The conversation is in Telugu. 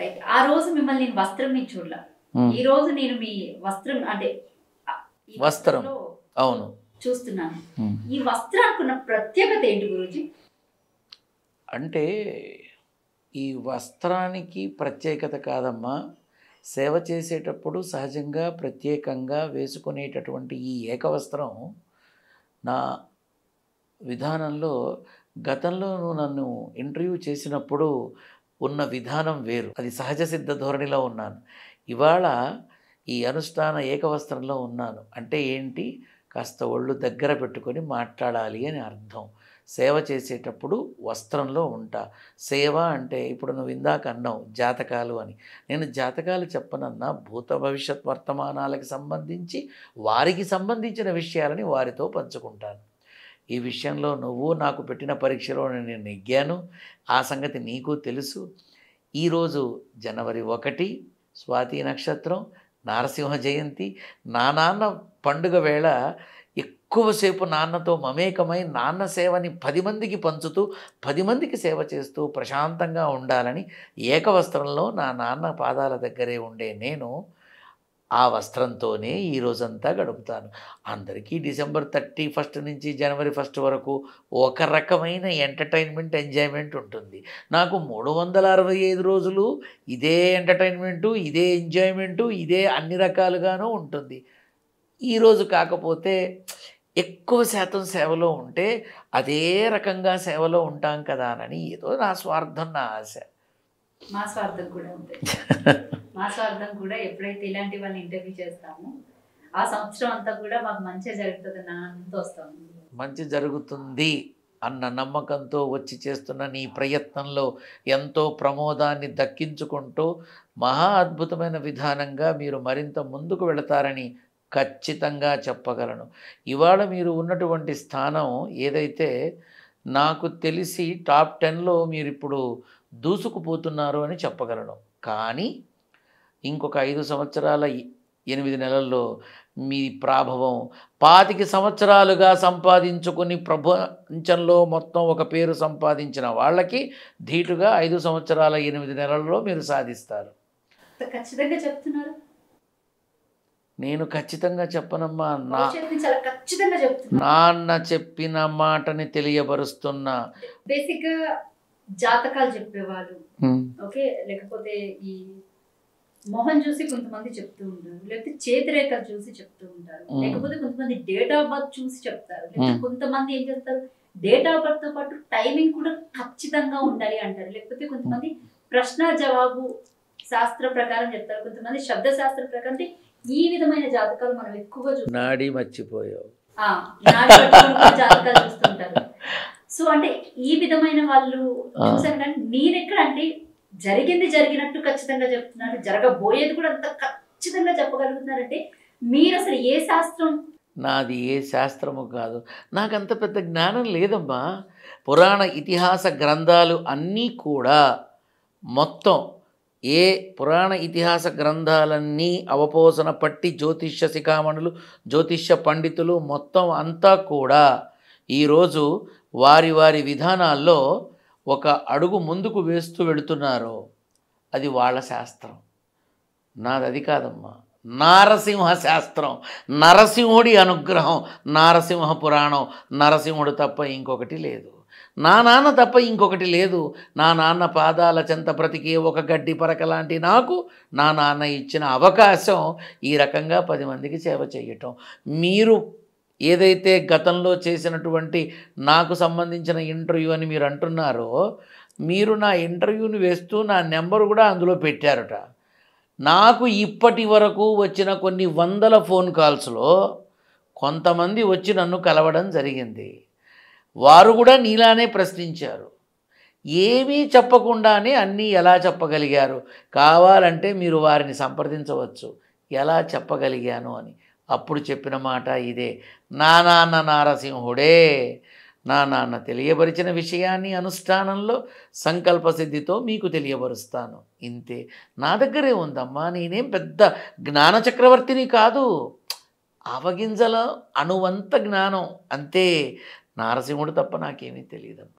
రైట్. ఆ రోజు మిమ్మల్ని నేను వస్త్రం మీద చూడలా. ఈ రోజు నేను మీ వస్త్రం అంటే ఈ వస్త్రం వస్త్రంలో అవును చూస్తున్నాను. ఈ వస్త్రానికి ఉన్న ప్రత్యేకత ఏంటి గురూజీ? అంటే ఈ వస్త్రానికి ప్రత్యేకత కాదమ్మా, సేవ చేసేటప్పుడు సహజంగా ప్రత్యేకంగా వేసుకునేటటువంటి ఈ ఏకవస్త్రం నా విధానంలో గతంలో నువ్వు నన్ను ఇంటర్వ్యూ చేసినప్పుడు ఉన్న విధానం వేరు, అది సహజ సిద్ధ ధోరణిలో ఉన్నాను. ఇవాళ ఈ అనుష్ఠాన ఏకవస్త్రంలో ఉన్నాను అంటే ఏంటి, కాస్త ఒళ్ళు దగ్గర పెట్టుకొని మాట్లాడాలి అని అర్థం. సేవ చేసేటప్పుడు వస్త్రంలో ఉంటా. సేవ అంటే ఇప్పుడు నువ్వు ఇందాక అన్నావు జాతకాలు అని. నేను జాతకాలు చెప్పనన్నా భూత భవిష్యత్ వర్తమానాలకు సంబంధించి వారికి సంబంధించిన విషయాలని వారితో పంచుకుంటాను. ఈ విషయంలో నువ్వు నాకు పెట్టిన పరీక్షలో నేను నెగ్గాను, ఆ సంగతి నీకు తెలుసు. ఈరోజు జనవరి 1 స్వాతి నక్షత్రం, నారసింహ జయంతి. నా నాన్న పండుగ వేళ ఎక్కువసేపు నాన్నతో మమేకమై నాన్న సేవని 10 మందికి పంచుతూ 10 మందికి సేవ చేస్తూ ప్రశాంతంగా ఉండాలని ఏకవస్త్రంలో నా నాన్న పాదాల దగ్గరే ఉండే నేను ఆ వస్త్రంతోనే ఈ రోజంతా గడుపుతాను. అందరికీ డిసెంబర్ 31 నుంచి జనవరి 1 వరకు ఒక రకమైన ఎంటర్టైన్మెంట్ ఎంజాయ్మెంట్ ఉంటుంది. నాకు 365 రోజులు ఇదే ఎంటర్టైన్మెంటు, ఇదే ఎంజాయ్మెంటు, ఇదే అన్ని రకాలుగానూ ఉంటుంది. ఈరోజు కాకపోతే ఎక్కువ శాతం సేవలో ఉంటే అదే రకంగా సేవలో ఉంటాం కదా అని ఏదో నా స్వార్థం, నా ఆశ. మా స్వార్థం కూడా ఉంది. మా స్వార్థం కూడా ఎప్పుడైతే ఇలాంటి వాళ్ళని ఇంటర్వ్యూ చేస్తామో ఆ సంవత్సరం అంతా కూడా మాకు మంచిగా జరుగుతుంది నాతో వస్తాము. మంచి జరుగుతుంది అన్న నమ్మకంతో వచ్చి చేస్తున్న నీ ప్రయత్నంలో ఎంతో ప్రమోదాన్ని దక్కించుకుంటూ మహా అద్భుతమైన విధానంగా మీరు మరింత ముందుకు వెళతారని ఖచ్చితంగా చెప్పగలను. ఇవాళ మీరు ఉన్నటువంటి స్థానం ఏదైతే నాకు తెలిసి టాప్ 10లో మీరు ఇప్పుడు దూసుకుపోతున్నారు అని చెప్పగలను. కానీ ఇంకొక 5 సంవత్సరాల 8 నెలల్లో మీ ప్రాభవం 25 సంవత్సరాలుగా సంపాదించుకుని ప్రపంచంలో మొత్తం ఒక పేరు సంపాదించిన వాళ్ళకి ధీటుగా 5 సంవత్సరాల 8 నెలల్లో మీరు సాధిస్తారు. ఖచ్చితంగా చెప్తున్నారు. నేను ఖచ్చితంగా చెప్పనమ్మా, చాలా ఖచ్చితంగా చెప్తున్నా. నాన్న చెప్పిన మాటని తెలియబరుస్తున్నా. బేసిక్గా జాతకాలు చెప్పేవాళ్ళు, ఓకే, లేకపోతే ఈ మొహం చూసి కొంతమంది చెప్తూ ఉంటారు, లేకపోతే చేతిరేఖలు చూసి చెప్తూ ఉంటారు, లేకపోతే కొంతమంది డేట్ ఆఫ్ బర్త్ చూసి చెప్తారు, లేకపోతే కొంతమంది ఏం చేస్తారు డేట్ ఆఫ్ బర్త్ తో పాటు టైమింగ్ కూడా ఖచ్చితంగా ఉండాలి అంటారు, లేకపోతే కొంతమంది ప్రశ్న జవాబు శాస్త్ర ప్రకారం చెప్తారు, కొంతమంది శబ్ద శాస్త్ర ప్రకారం. ఈ విధమైన జాతకాలు మనం ఎక్కువగా చూస్తాం. నాడి మర్చిపోయావు, జాతకాలు చూస్తుంటారు. సో అంటే ఈ విధమైన వాళ్ళు చూసాను. కానీ మీరెక్కడ అంటే జరిగింది జరిగినట్టు ఖచ్చితంగా చెప్తున్నారు, జరగబోయేది కూడా అంత ఖచ్చితంగా చెప్పగలుగుతున్నారంటే మీరు అసలు ఏ శాస్త్రం? నాది ఏ శాస్త్రము కాదు, నాకంత పెద్ద జ్ఞానం లేదమ్మా. పురాణ ఇతిహాస గ్రంథాలు అన్నీ కూడా మొత్తం ఏ పురాణ ఇతిహాస గ్రంథాలన్నీ అవపోసన పట్టి జ్యోతిష్య శిఖామణులు, జ్యోతిష్య పండితులు మొత్తం అంతా కూడా ఈరోజు వారి వారి విధానాల్లో ఒక అడుగు ముందుకు వేస్తూ వెళుతున్నారు. అది వాళ్ళ శాస్త్రం, నాది అది కాదమ్మా. నారసింహ శాస్త్రం, నరసింహుడి అనుగ్రహం, నారసింహ పురాణం. నరసింహుడు తప్ప ఇంకొకటి లేదు, నా నాన్న తప్ప ఇంకొకటి లేదు. నా నాన్న పాదాల చెంత బ్రతికే ఒక గడ్డి పరక లాంటి నాకు నా నాన్న ఇచ్చిన అవకాశం ఈ రకంగా 10 మందికి సేవ చేయటం. మీరు ఏదైతే గతంలో చేసినటువంటి నాకు సంబంధించిన ఇంటర్వ్యూ అని మీరు అంటున్నారో, మీరు నా ఇంటర్వ్యూని వేస్తూ నా నెంబరు కూడా అందులో పెట్టారట. నాకు ఇప్పటి వరకు వచ్చిన కొన్ని వందల ఫోన్ కాల్స్లో కొంతమంది వచ్చి నన్ను కలవడం జరిగింది. వారు కూడా నీలానే ప్రశ్నించారు, ఏమీ చెప్పకుండానే అన్నీ ఎలా చెప్పగలిగారు, కావాలంటే మీరు వారిని సంప్రదించవచ్చు ఎలా చెప్పగలిగాను అని. అప్పుడు చెప్పిన మాట ఇదే, నా నాన్న నారసింహుడే. నా నాన్న తెలియబరిచిన విషయాన్ని అనుష్ఠానంలో సంకల్ప సిద్ధితో మీకు తెలియబరుస్తాను, ఇంతే. నా దగ్గరే ఉందమ్మా, నేనేం పెద్ద జ్ఞాన చక్రవర్తిని కాదు. ఆవగింజల అణువంత జ్ఞానం అంతే. నారసింహుడు తప్ప నాకేమీ తెలియదమ్మా.